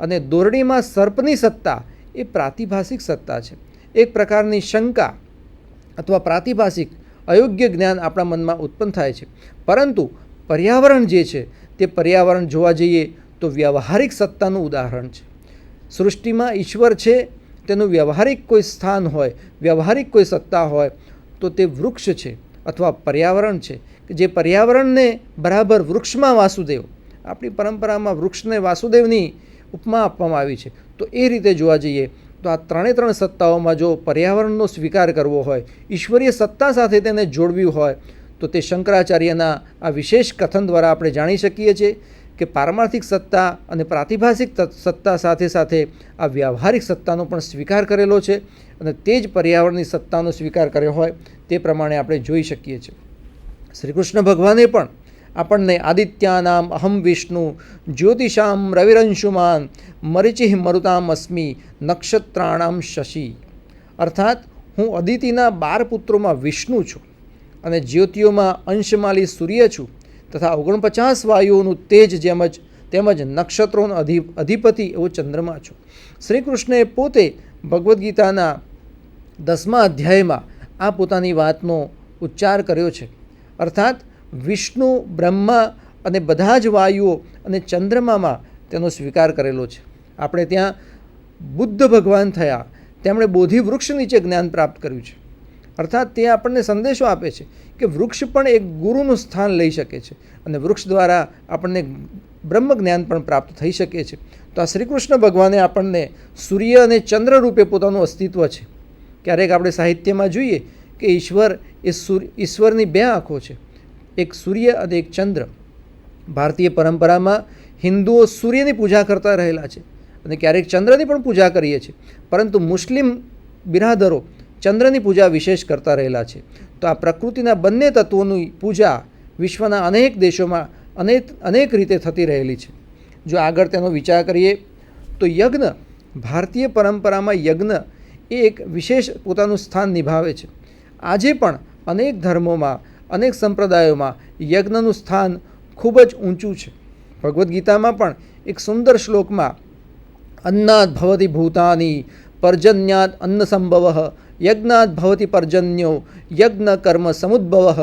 અને દોરડીમાં સર્પની સત્તા એ પ્રાતિભાષિક સત્તા છે. એક પ્રકારની શંકા અથવા પ્રાતિભાષિક અયોગ્ય જ્ઞાન આપણા મનમાં ઉત્પન્ન થાય છે. પરંતુ પર્યાવરણ જે છે તે પર્યાવરણ જોવા જઈએ તો વ્યવહારિક સત્તાનું ઉદાહરણ છે. સૃષ્ટિમાં ઈશ્વર છે તેનું વ્યવહારિક કોઈ સ્થાન હોય, વ્યવહારિક કોઈ સત્તા હોય તો તે વૃક્ષ છે અથવા પર્યાવરણ છે, કે જે પર્યાવરણને બરાબર વૃક્ષમાં વાસુદેવ, આપણી પરંપરામાં વૃક્ષને વાસુદેવની ઉપમા આપવામાં આવી છે. તો એ રીતે જોવા જઈએ તો આ ત્રણ સત્તાઓમાં જો પર્યાવરણનો સ્વીકાર કરવો હોય, ઈશ્વરીય સત્તા સાથે તેને જોડવી હોય, તો તે શંકરાચાર્યના આ વિશેષ કથન દ્વારા આપણે જાણી શકીએ છીએ કે પારમાર્થિક સત્તા અને પ્રાતિભાષિક સત્તા સાથે સાથે આ વ્યવહારિક સત્તાનો પણ સ્વીકાર કરેલો છે, અને તે જ પર્યાવરણની સત્તાનો સ્વીકાર કર્યો હોય તે પ્રમાણે આપણે જોઈ શકીએ છીએ. શ્રી કૃષ્ણ ભગવાને પણ આપણને આદિત્યાનામ અહમ વિષ્ણુ જ્યોતિષામ રવિરંશુમાન મરીચિહ મરુતામ અસ્મિ નક્ષત્રાણામ શશી, અર્થાત હું અદિતિના 12 પુત્રોમાં વિષ્ણુ છું અને જ્યોતિઓમાં અંશમાલી સૂર્ય છું તથા 49 વાયુઓનું તેજ તેમજ નક્ષત્રોનો અધિપતિ એવો ચંદ્રમા છું. શ્રી કૃષ્ણએ પોતે ભગવદ્ ગીતાના 10મા અધ્યાયમાં આ પોતાની વાતનો ઉચ્ચાર કર્યો છે. અર્થાત વિષ્ણુ, બ્રહ્મા અને બધા જ વાયુઓ અને ચંદ્રમામાં તેનો સ્વીકાર કરેલો છે. આપણે ત્યાં બુદ્ધ ભગવાન થયા, તેમણે બોધિ વૃક્ષ નીચે જ્ઞાન પ્રાપ્ત કર્યું છે. અર્થાત તે આપણને સંદેશો આપે છે કે વૃક્ષ પણ એક ગુરુનું સ્થાન લઈ શકે છે અને વૃક્ષ દ્વારા આપણને બ્રહ્મ જ્ઞાન પણ પ્રાપ્ત થઈ શકે છે. તો આ શ્રી કૃષ્ણ ભગવાને આપણને સૂર્ય અને ચંદ્ર રૂપે પોતાનું અસ્તિત્વ છે. ક્યારેક આપણે સાહિત્યમાં જોઈએ કે ઈશ્વરની 2 આંખો છે, એક સૂર્ય અને એક ચંદ્ર. ભારતીય પરંપરામાં હિન્દુઓ સૂર્યની પૂજા કરતા રહેલા છે અને ક્યારેક ચંદ્રની પણ પૂજા કરીએ છીએ, પરંતુ મુસ્લિમ બિરાદરો ચંદ્રની પૂજા વિશેષ કરતા રહેલા છે. તો આ પ્રકૃતિના બંને તત્વોની પૂજા વિશ્વના અનેક દેશોમાં અનેક રીતે થતી રહેલી છે. જો આગળ તેનો વિચાર કરીએ તો યજ્ઞ, ભારતીય પરંપરામાં યજ્ઞ એ એક વિશેષ પોતાનું સ્થાન નિભાવે છે. આજે પણ અનેક ધર્મોમાં, અનેક સંપ્રદાયોમાં યજ્ઞનું સ્થાન ખૂબ જ ઊંચું છે. ભગવદ્ ગીતામાં પણ એક સુંદર શ્લોકમાં અન્નાદ ભવતિ ભૂતાની પર્જન્યાદ અન્ન સંભવ યજ્ઞાદ ભવતિ પર્જન્યો યજ્ઞ કર્મ સમુદ્ભવ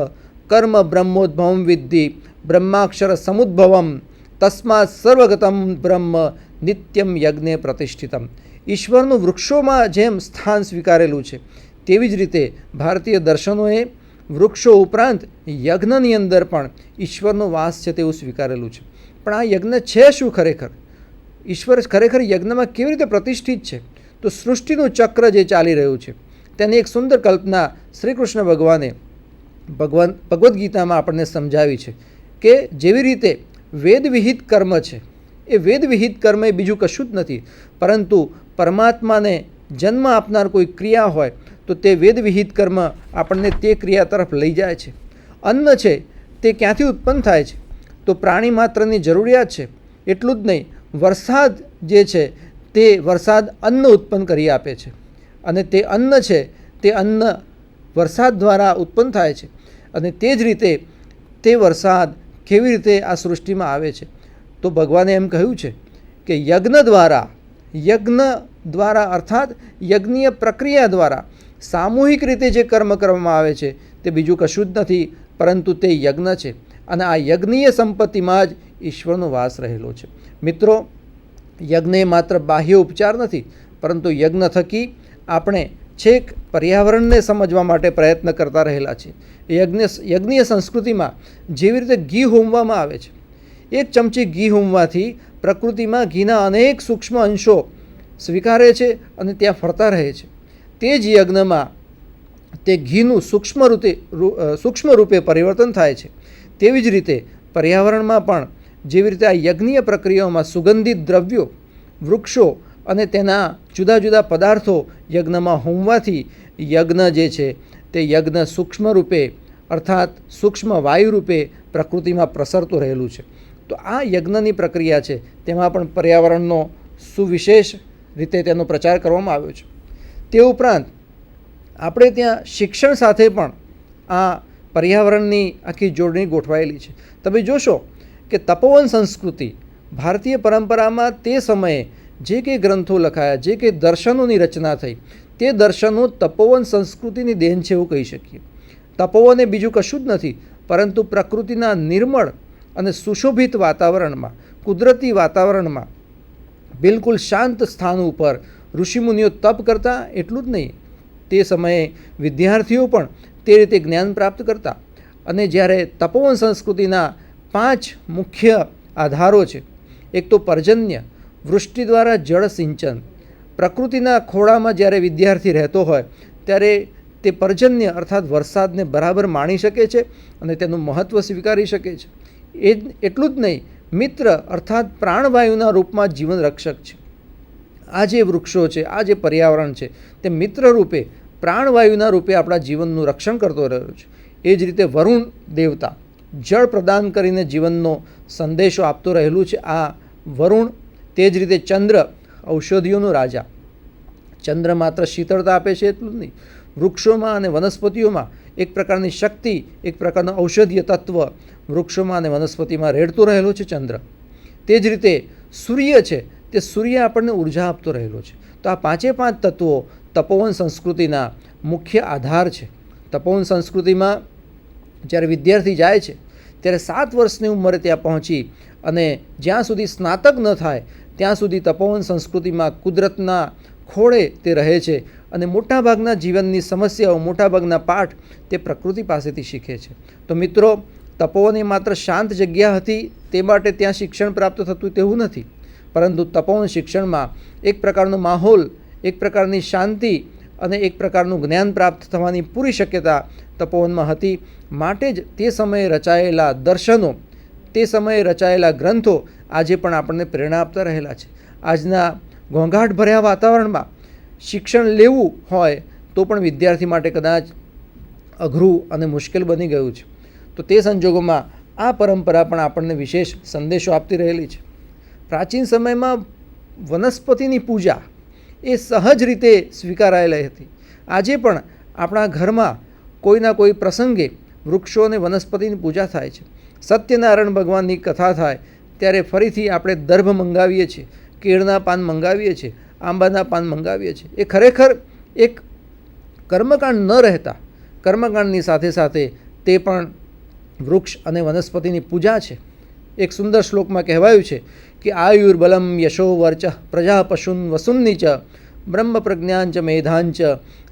કર્મ બ્રહ્મોદ્ભવમ વિદ્ધિ બ્રહ્માક્ષર સમુદ્ભવમ તસ્માત સર્વગતમ બ્રહ્મ નિત્યમ યજ્ઞે પ્રતિષ્ઠિતમ. ઈશ્વરનું વૃક્ષોમાં જેમ સ્થાન સ્વીકારેલું છે, તેવી જ રીતે ભારતીય દર્શનોએ વૃક્ષો ઉપરાંત યજ્ઞની અંદર પણ ઈશ્વરનો વાસ છે તેવું સ્વીકારેલું છે. પણ આ યજ્ઞ છે શું ખરેખર? ઈશ્વર ખરેખર યજ્ઞમાં કેવી રીતે પ્રતિષ્ઠિત છે? તો સૃષ્ટિનું ચક્ર જે ચાલી રહ્યું છે તેની એક સુંદર કલ્પના શ્રી કૃષ્ણ ભગવાને ભગવદ્ ગીતામાં આપણને સમજાવી છે કે જેવી રીતે વેદવિહિત કર્મ છે, એ વેદવિહિત કર્મ એ બીજું કશું જ નથી, પરંતુ પરમાત્માને જન્મ આપનાર કોઈ ક્રિયા હોય તો તે વેદવિહિત કર્મ આપણને તે ક્રિયા તરફ લઈ જાય છે. અન્ન છે તે ક્યાંથી ઉત્પન્ન થાય છે? તો પ્રાણી માત્રની જરૂરિયાત છે. એટલું જ નહીં, વરસાદ જે છે તે વરસાદ અન્ન ઉત્પન્ન કરી આપે છે અને તે અન્ન છે તે અન્ન વરસાદ દ્વારા ઉત્પન્ન થાય છે. અને તે જ રીતે તે વરસાદ કેવી રીતે આ સૃષ્ટિમાં આવે છે? તો ભગવાને એમ કહ્યું છે કે યજ્ઞ દ્વારા અર્થાત યજ્ઞીય પ્રક્રિયા દ્વારા સામૂહિક રીતે જે કર્મ કરવામાં આવે છે તે બીજું કશું જ નથી, પરંતુ તે યજ્ઞ છે. અને આ યજ્ઞીય સંપત્તિમાં જ ઈશ્વરનો વાસ રહેલો છે. મિત્રો, યજ્ઞ એ માત્ર બાહ્ય ઉપચાર નથી, પરંતુ યજ્ઞ થકી આપણે છેક પર્યાવરણને સમજવા માટે પ્રયત્ન કરતા રહેલા છે. યજ્ઞીય સંસ્કૃતિમાં જેવી રીતે ઘી હોમવામાં આવે છે, 1 ચમચી ઘી હોમવાથી પ્રકૃતિમાં ઘીના અનેક સૂક્ષ્મ અંશો સ્વીકારે છે અને ત્યાં ફરતા રહે છે. તે જ યજ્ઞમાં તે ઘીનું સૂક્ષ્મ રૂપે પરિવર્તન થાય છે. તેવી જ રીતે પર્યાવરણમાં પણ જેવી રીતે આ યજ્ઞીય પ્રક્રિયાઓમાં સુગંધિત દ્રવ્યો, વૃક્ષો અને તેના જુદા જુદા પદાર્થો યજ્ઞમાં હોમવાથી યજ્ઞ જે છે તે યજ્ઞ સૂક્ષ્મ રૂપે અર્થાત સૂક્ષ્મ વાયુ રૂપે પ્રકૃતિમાં પ્રસરતું રહેલું છે. તો આ યજ્ઞની પ્રક્રિયા છે તેમાં પણ પર્યાવરણનો સુવિશેષ રીતે તેનો પ્રચાર કરવામાં આવ્યો છે. તે ઉપરાંત આપણે ત્યાં શિક્ષણ સાથે પણ આ પર્યાવરણની આખી જોડણી ગોઠવાયેલી છે. તમે જોશો કે તપોવન સંસ્કૃતિ ભારતીય પરંપરામાં તે સમયે જે કંઈ ગ્રંથો લખાયા, જે કંઈ દર્શનોની રચના થઈ, તે દર્શનો તપોવન સંસ્કૃતિની દેન છે એવું કહી શકીએ. તપોવન એ બીજું કશું જ નથી પરંતુ પ્રકૃતિના નિર્મળ અને સુશોભિત વાતાવરણમાં, કુદરતી વાતાવરણમાં બિલકુલ શાંત સ્થાન ઉપર ઋષિમુનિઓ તપ કરતા. એટલું જ નહીં, તે સમયે વિદ્યાર્થીઓ પણ તે રીતે જ્ઞાન પ્રાપ્ત કરતા. અને જ્યારે તપોવન સંસ્કૃતિના 5 મુખ્ય આધારો છે. એક તો પર્જન્ય, વૃષ્ટિ દ્વારા જળ સિંચન. પ્રકૃતિના ખોળામાં જ્યારે વિદ્યાર્થી રહેતો હોય ત્યારે તે પર્જન્ય અર્થાત વરસાદને બરાબર માણી શકે છે અને તેનું મહત્ત્વ સ્વીકારી શકે છે. એટલું જ નહીં, મિત્ર અર્થાત પ્રાણવાયુના રૂપમાં જીવન રક્ષક છે. આ જે વૃક્ષો છે, આ જે પર્યાવરણ છે, તે મિત્ર રૂપે, પ્રાણવાયુના રૂપે આપણા જીવનનું રક્ષણ કરતો રહ્યો છે. એ જ રીતે વરુણ દેવતા જળ પ્રદાન કરીને જીવનનો સંદેશો આપતો રહેલું છે. આ વરુણ. તે જ રીતે ચંદ્ર, ઔષધિઓનો રાજા. ચંદ્ર માત્ર શીતળતા આપે છે એટલું જ નહીં, વૃક્ષોમાં અને વનસ્પતિઓમાં એક પ્રકારની શક્તિ, એક પ્રકારનું ઔષધીય તત્વ વૃક્ષોમાં અને વનસ્પતિમાં રેડતો રહેલો છે ચંદ્ર. તે જ રીતે સૂર્ય છે, તે સૂર્ય આપણને ઉર્જા આપતો રહેલો છે. તો આ 5 તત્વો તપોવન સંસ્કૃતિના મુખ્ય આધાર છે. તપોવન સંસ્કૃતિમાં જ્યારે વિદ્યાર્થી જાય છે ત્યારે 7 વર્ષની ઉંમરે ત્યાં પહોંચી અને જ્યાં સુધી સ્નાતક ન થાય ત્યાં સુધી તપોવન સંસ્કૃતિમાં કુદરતના ખોળે તે રહે છે અને મોટાભાગના જીવનની સમસ્યાઓ, મોટાભાગના પાઠ તે પ્રકૃતિ પાસેથી શીખે છે. તો મિત્રો, તપોવન એ માત્ર શાંત જગ્યા હતી તે માટે ત્યાં શિક્ષણ પ્રાપ્ત થતું તેવું નથી, પરંતુ તપોવન શિક્ષણમાં એક પ્રકારનો માહોલ, એક પ્રકારની શાંતિ અને એક પ્રકારનું જ્ઞાન પ્રાપ્ત થવાની પૂરી શક્યતા તપોવનમાં હતી. માટે જ તે સમયે રચાયેલા દર્શનો, તે સમયે રચાયેલા ગ્રંથો આજે પણ આપણને પ્રેરણા આપતા રહેલા છે. આજના ઘોંઘાટભર્યા વાતાવરણમાં શિક્ષણ લેવું હોય તો પણ વિદ્યાર્થી માટે કદાચ અઘરું અને મુશ્કેલ બની ગયું છે. તો તે સંજોગોમાં આ પરંપરા પણ આપણને વિશેષ સંદેશો આપતી રહેલી છે. પ્રાચીન સમયમાં વનસ્પતિની પૂજા એ સહજ રીતે સ્વીકારાયેલી હતી. આજે પણ આપણા ઘરમાં કોઈના કોઈ પ્રસંગે વૃક્ષો અને વનસ્પતિની પૂજા થાય છે. સત્યનારાયણ ભગવાનની કથા થાય ત્યારે ફરીથી આપણે દર્ભ મંગાવીએ છીએ, કેળના પાન મંગાવીએ છીએ, આંબાના પાન મંગાવીએ છીએ. એ ખરેખર એક કર્મકાંડ ન રહેતા, કર્મકાંડની સાથે સાથે તે પણ વૃક્ષ અને વનસ્પતિની પૂજા છે. એક સુંદર શ્લોકમાં કહેવાયું છે કે આયુર્બલમ યશો વર્ચ પ્રજા પશુન વસુન્ની ચ બ્રહ્મ પ્રજ્ઞાંચ મેધાંચ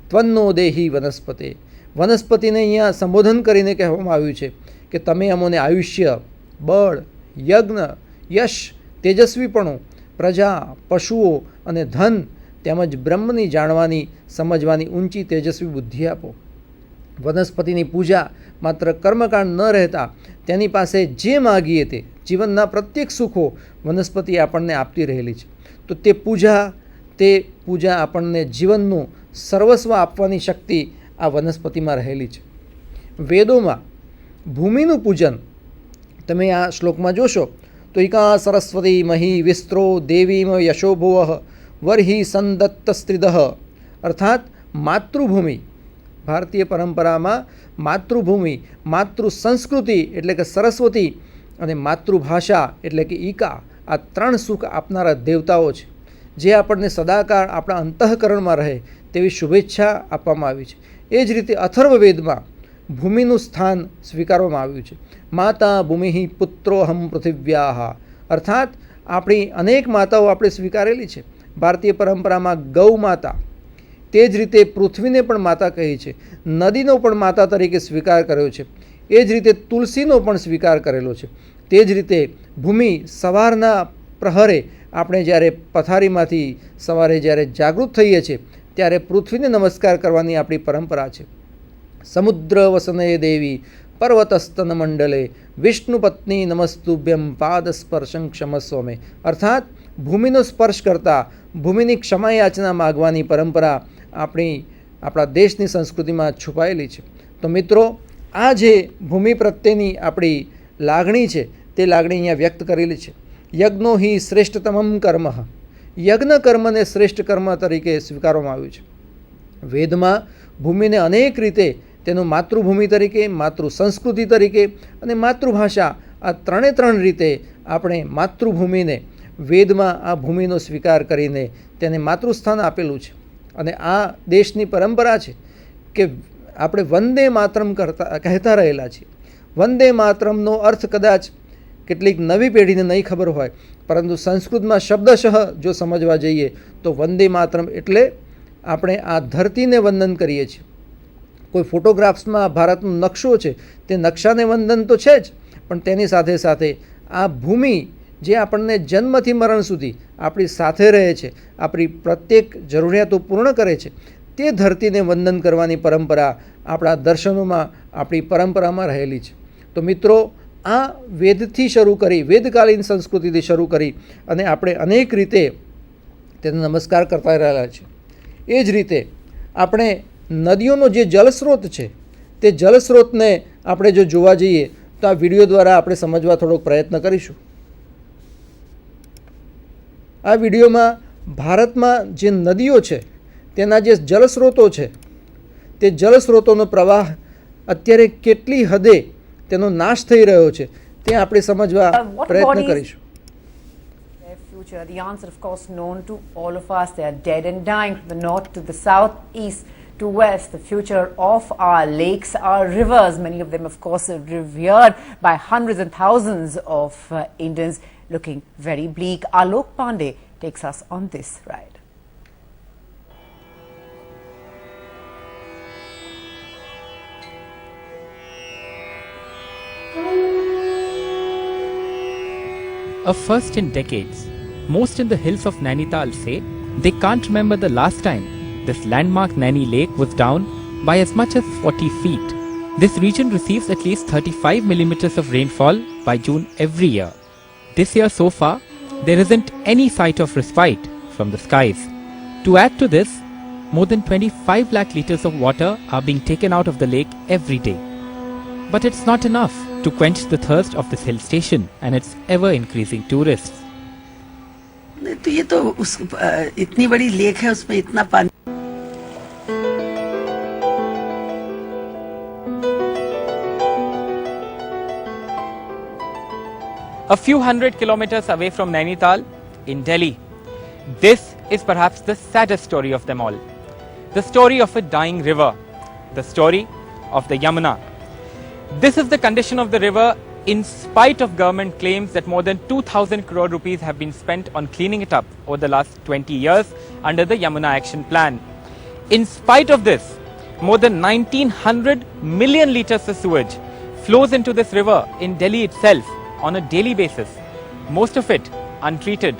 ત્વન્નો દેહી વનસ્પતે. વનસ્પતિને અહીંયા સંબોધન કરીને કહેવામાં આવ્યું છે કે તમે અમોને આયુષ્ય, બળ, યજ્ઞ, યશ, તેજસ્વીપણું, પ્રજા, પશુઓ અને ધન તેમજ બ્રહ્મની જાણવાની, સમજવાની ઊંચી તેજસ્વી બુદ્ધિ આપો. વનસ્પતિની પૂજા માત્ર કર્મકાંડ ન રહેતા તેની પાસે જે માગીએ તે જીવનના પ્રત્યેક સુખો વનસ્પતિ આપણને આપતી રહેલી છે. તો તે પૂજા આપણને જીવનનું સર્વસ્વ આપવાની શક્તિ આ વનસ્પતિમાં રહેલી છે. વેદોમાં ભૂમિનું પૂજન તમે આ શ્લોકમાં જોશો તો ઇકા સરસ્વતી મહી વિસ્ત્રો દેવીમ યશોભુવ વર્હિ સંદત્ત સ્ત્રીદ. અર્થાત માતૃભૂમિ. ભારતીય પરંપરામાં માતૃભૂમિ, માતૃ સંસ્કૃતિ એટલે કે સરસ્વતી અને માતૃભાષા એટલે કે ઈકા, આ 3 સુખ આપનારા દેવતાઓ છે, જે આપણને સદાકાળ આપણા અંતઃકરણમાં રહે તેવી શુભેચ્છા આપવામાં આવી છે. એ જ રીતે અથર્વવેદમાં ભૂમિનું સ્થાન સ્વીકારવામાં આવ્યું છે. માતા ભૂમિ પુત્રોહમ પૃથિવ્યાહ. અર્થાત આપણી અનેક માતાઓ આપણે સ્વીકારેલી છે. ભારતીય પરંપરામાં ગૌ માતા, તે જ રીતે પૃથ્વીને પણ માતા કહી છે, નદીનો પણ માતા તરીકે સ્વીકાર કર્યો છે. એ જ રીતે તુલસીનો પણ સ્વીકાર કરેલો છે. તે જ રીતે ભૂમિ, સવારના પ્રહરે આપણે જ્યારે પથારીમાંથી સવારે જ્યારે જાગૃત થઈએ છીએ ત્યારે પૃથ્વીને નમસ્કાર કરવાની આપણી પરંપરા છે. સમુદ્ર વસનય દેવી પર્વતસ્તન મંડલે વિષ્ણુ પત્ની નમસ્તુભ્યમ પાદ સ્પર્શં ક્ષમસ્વ મે. અર્થાત ભૂમિનો સ્પર્શ કરતાં ભૂમિની ક્ષમા યાચના માગવાની પરંપરા આપણા દેશની સંસ્કૃતિમાં છુપાયેલી છે. તો મિત્રો, આ જે ભૂમિ પ્રત્યેની આપણી લાગણી છે તે લાગણી અહીંયા વ્યક્ત કરેલી છે. યજ્ઞો હિ શ્રેષ્ઠતમમ કર્મ. યજ્ઞ કર્મને શ્રેષ્ઠ કર્મ તરીકે સ્વીકારવામાં આવ્યું છે. વેદમાં ભૂમિને અનેક રીતે તેનું માતૃભૂમિ તરીકે, માતૃ સંસ્કૃતિ તરીકે અને માતૃભાષા, આ 3 રીતે આપણે માતૃભૂમિને વેદમાં આ ભૂમિનો સ્વીકાર કરીને તેને માતૃસ્થાન આપેલું છે. અને આ દેશની પરંપરા છે કે આપણે વંદે માતરમ કહેતા રહેલા છીએ. વંદે માતરમનો અર્થ કદાચ કેટલીક નવી પેઢીને નહીં ખબર હોય, પરંતુ સંસ્કૃતમાં શબ્દશઃ જો સમજવા જઈએ તો વંદે માતરમ એટલે આપણે આ ધરતીને વંદન કરીએ છીએ. કોઈ ફોટોગ્રાફ્સમાં ભારતનો નકશો છે, તે નકશાને વંદન તો છે જ, પણ તેની સાથે સાથે આ ભૂમિ જે આપણને જન્મથી મરણ સુધી આપણી સાથે રહે છે, આપણી પ્રત્યેક જરૂરિયાતો પૂર્ણ કરે છે, તે ધરતીને વંદન કરવાની પરંપરા આપણા દર્શનોમાં, આપણી પરંપરામાં રહેલી છે. તો મિત્રો, આ વેદથી શરૂ કરી, વેદકાલીન સંસ્કૃતિથી શરૂ કરી અને આપણે અનેક રીતે તેને નમસ્કાર કરતા રહેલા છે. એ જ રીતે આપણે નદીઓનો જે જલસ્રોત છે, તે જલસ્રોતને આપણે જો જોવા જઈએ તો આ વિડીયો દ્વારા આપણે સમજવા થોડોક પ્રયત્ન કરીશું. આ વિડીયોમાં ભારતમાં જે નદીઓ છે તેના જે જલસ્રોતો છે, તે જલસ્રોતોનો પ્રવાહ અત્યારે કેટલી હદે તેનો નાશ થઈ રહ્યો છે તે આપણે સમજવા પ્રયત્ન કરીશું. Future. The answer, of course, known to all of us. They are dead and dying from the north to the south, east to west. The future of our lakes, our rivers, many of them, of course, revered by hundreds and thousands of Indians, looking very bleak. Alok Pandey takes us on this ride. A first in decades. Most in the hills of Nainital say they can't remember the last time this landmark Naini Lake was down by as much as 40 feet. This region receives at least 35 millimeters of rainfall by June every year. This year so far, there isn't any sight of respite from the skies. To add to this, more than 25 lakh liters of water are being taken out of the lake every day. But it's not enough to quench the thirst of this hill station and its ever-increasing tourists. तो ये तो इतनी बड़ी lake है, उसमें इतना पानी. A few hundred kilometers away from Nainital, in Delhi, this is perhaps the saddest story of them all. The story of a dying river. The story of the Yamuna. This is the condition of the river in spite of government claims that more than 2,000 crore rupees have been spent on cleaning it up over the last 20 years under the Yamuna Action Plan. In spite of this, more than 1,900 million litres of sewage flows into this river in Delhi itself on a daily basis, most of it untreated.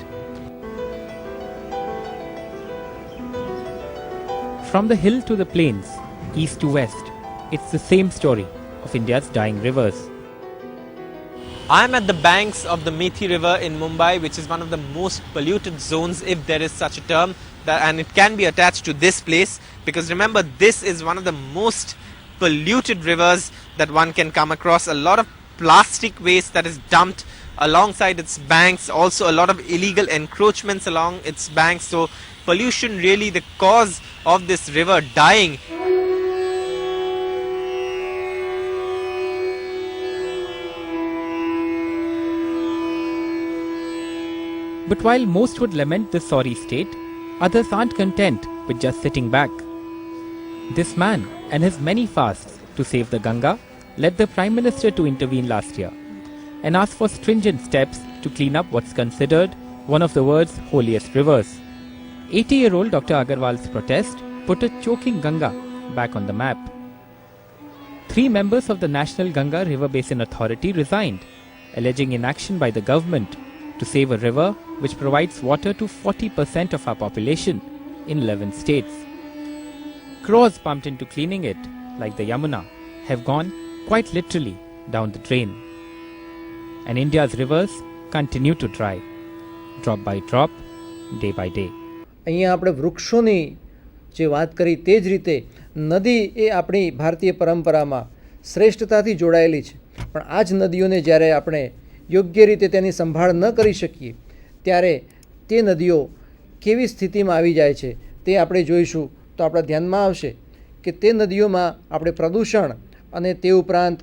From the hill to the plains, east to west, it's the same story of India's dying rivers. I'm at the banks of the Methi River in Mumbai, which is one of the most polluted zones, if there is such a term, and it can be attached to this place, because remember, this is one of the most polluted rivers that one can come across. A lot of plastic waste that is dumped alongside its banks, also a lot of illegal encroachments along its banks. So pollution really the cause of this river dying. But while most would lament this sorry state, others aren't content with just sitting back. This man and his many fasts to save the Ganga led the Prime Minister to intervene last year and ask for stringent steps to clean up what's considered one of the world's holiest rivers. 80-year-old Dr. Agarwal's protest put a choking Ganga back on the map. 3 members of the National Ganga River Basin Authority resigned, alleging inaction by the government to save a river which provides water to 40% of our population in 11 states. Crores pumped into cleaning it, like the Yamuna, have gone quite literally down the drain. And India's rivers continue to dry, drop by drop, day by day. અહીંયા આપણે વૃક્ષોની જે વાત કરી તે જ રીતે નદી એ આપણી ભારતીય પરંપરામાં શ્રેષ્ઠતાથી જોડાયેલી છે. પણ આ જ નદીઓને જ્યારે આપણે યોગ્ય રીતે તેની સંભાળ ન કરી શકીએ ત્યારે તે નદીઓ કેવી સ્થિતિમાં આવી જાય છે તે આપણે જોઈશું તો આપણા ધ્યાનમાં આવશે કે તે નદીઓમાં આપણે પ્રદૂષણ અને તે ઉપરાંત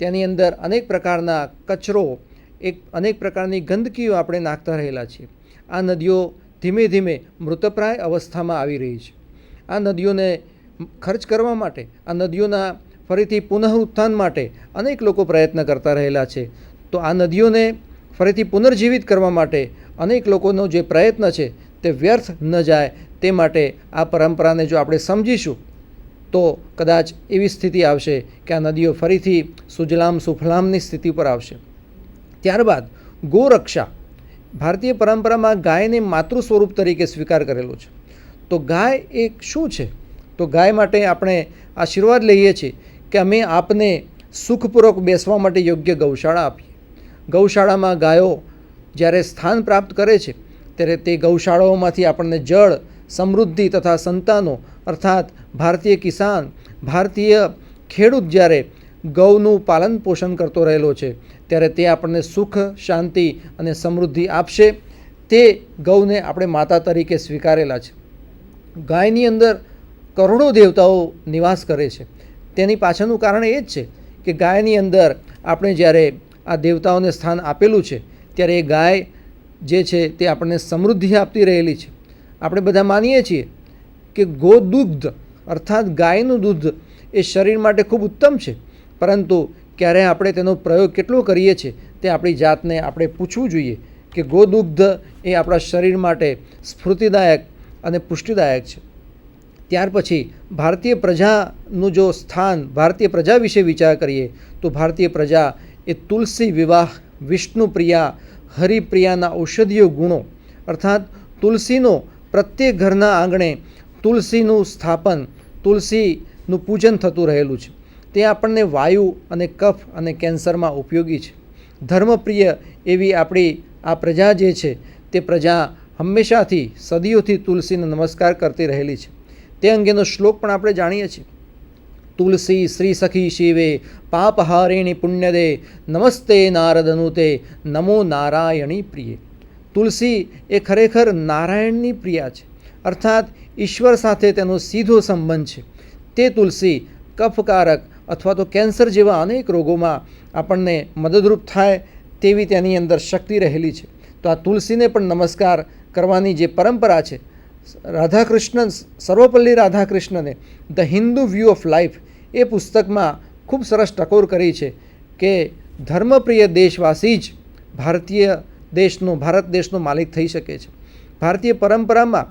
તેની અંદર અનેક પ્રકારના કચરો અનેક પ્રકારની ગંદકીઓ આપણે નાખતા રહેલા છીએ. આ નદીઓ ધીમે ધીમે મૃતપ્રાય અવસ્થામાં આવી રહી છે. આ નદીઓને ખર્ચ કરવા માટે, આ નદીઓના ફરીથી પુનઃઉત્થાન માટે અનેક લોકો પ્રયત્ન કરતા રહેલા છે. તો આ નદીઓને ફરીથી પુનર્જીવિત કરવા માટે અનેક લોકોનો જે પ્રયત્ન છે તે વ્યર્થ ન જાય તે માટે આ પરંપરાને જો આપણે સમજીશું તો કદાચ એવી સ્થિતિ આવશે કે આ નદીઓ ફરીથી સુજલામ સુફલામની સ્થિતિ પર આવશે. ત્યારબાદ ગોરક્ષા. ભારતીય પરંપરામાં ગાયને માતૃ સ્વરૂપ તરીકે સ્વીકાર કરેલો છે. તો ગાય એક શું છે? તો ગાય માટે આપણે આશીર્વાદ લઈએ છીએ કે અમે આપને સુખપૂર્વક બેસવા માટે યોગ્ય ગૌશાળા આપીએ. ગૌશાળામાં ગાયો જ્યારે સ્થાન પ્રાપ્ત કરે છે ત્યારે તે ગૌશાળાઓમાંથી આપણને જળ, સમૃદ્ધિ તથા સંતાનો અર્થાત ભારતીય કિસાન, ભારતીય ખેડૂત જ્યારે ગૌનું પાલન પોષણ કરતો રહેલો છે ત્યારે તે આપણને સુખ, શાંતિ અને સમૃદ્ધિ આપશે. તે ગૌને આપણે માતા તરીકે સ્વીકારેલા છે. ગાયની અંદર કરોડો દેવતાઓ નિવાસ કરે છે. તેની પાછળનું કારણ એ જ છે કે ગાયની અંદર આપણે જ્યારે આ દેવતાઓને સ્થાન આપેલું છે ત્યારે એ ગાય જે છે તે આપણને સમૃદ્ધિ આપતી રહેલી છે. આપણે બધા માનીએ છીએ કે ગોદુગ્ધ અર્થાત ગાયનું દૂધ એ શરીર માટે ખૂબ ઉત્તમ છે, પરંતુ ક્યારે આપણે તેનો પ્રયોગ કેટલો કરીએ છીએ તે આપણી જાતને આપણે પૂછવું જોઈએ કે ગોદુગ્ધ એ આપણા શરીર માટે સ્ફૂર્તિદાયક અને પુષ્ટિદાયક છે. ત્યાર પછી ભારતીય પ્રજાનું જો સ્થાન, ભારતીય પ્રજા વિશે વિચાર કરીએ તો ભારતીય પ્રજા એ તુલસી વિવાહ, વિષ્ણુપ્રિયા, હરિપ્રિયાના ઔષધીય ગુણો અર્થાત તુલસીનો પ્રત્યેક ઘરના આંગણે તુલસીનું સ્થાપન, તુલસીનું પૂજન થતું રહેલું છે. તે આપણને વાયુ અને કફ અને કેન્સરમાં ઉપયોગી છે. ધર્મપ્રિય એવી આપણી આ પ્રજા જે છે તે પ્રજા હંમેશાથી સદીઓથી તુલસીને નમસ્કાર કરતી રહેલી છે. તે અંગેનો શ્લોક પણ આપણે જાણીએ છીએ. તુલસી શ્રી સખી શિવે પાપહારિણી પુણ્યદે નમસ્તે નારદનુતે નમો નારાયણી પ્રિયે. તુલસી એ ખરેખર નારાયણની પ્રિયા છે, અર્થાત ઈશ્વર સાથે તેનો સીધો સંબંધ છે. તે તુલસી કફકારક અથવા તો કેન્સર જેવા અનેક રોગોમાં આપણને મદદરૂપ થાય તેવી તેની અંદર શક્તિ રહેલી છે. તો આ તુલસીને પણ નમસ્કાર કરવાની જે પરંપરા છે, રાધાકૃષ્ણ, સર્વપલ્લી રાધાકૃષ્ણને the Hindu view of life એ પુસ્તકમાં ખૂબ સરસ ટકોર કરી છે કે ધર્મપ્રિય દેશવાસી જ ભારત દેશનો માલિક થઈ શકે છે. ભારતીય પરંપરામાં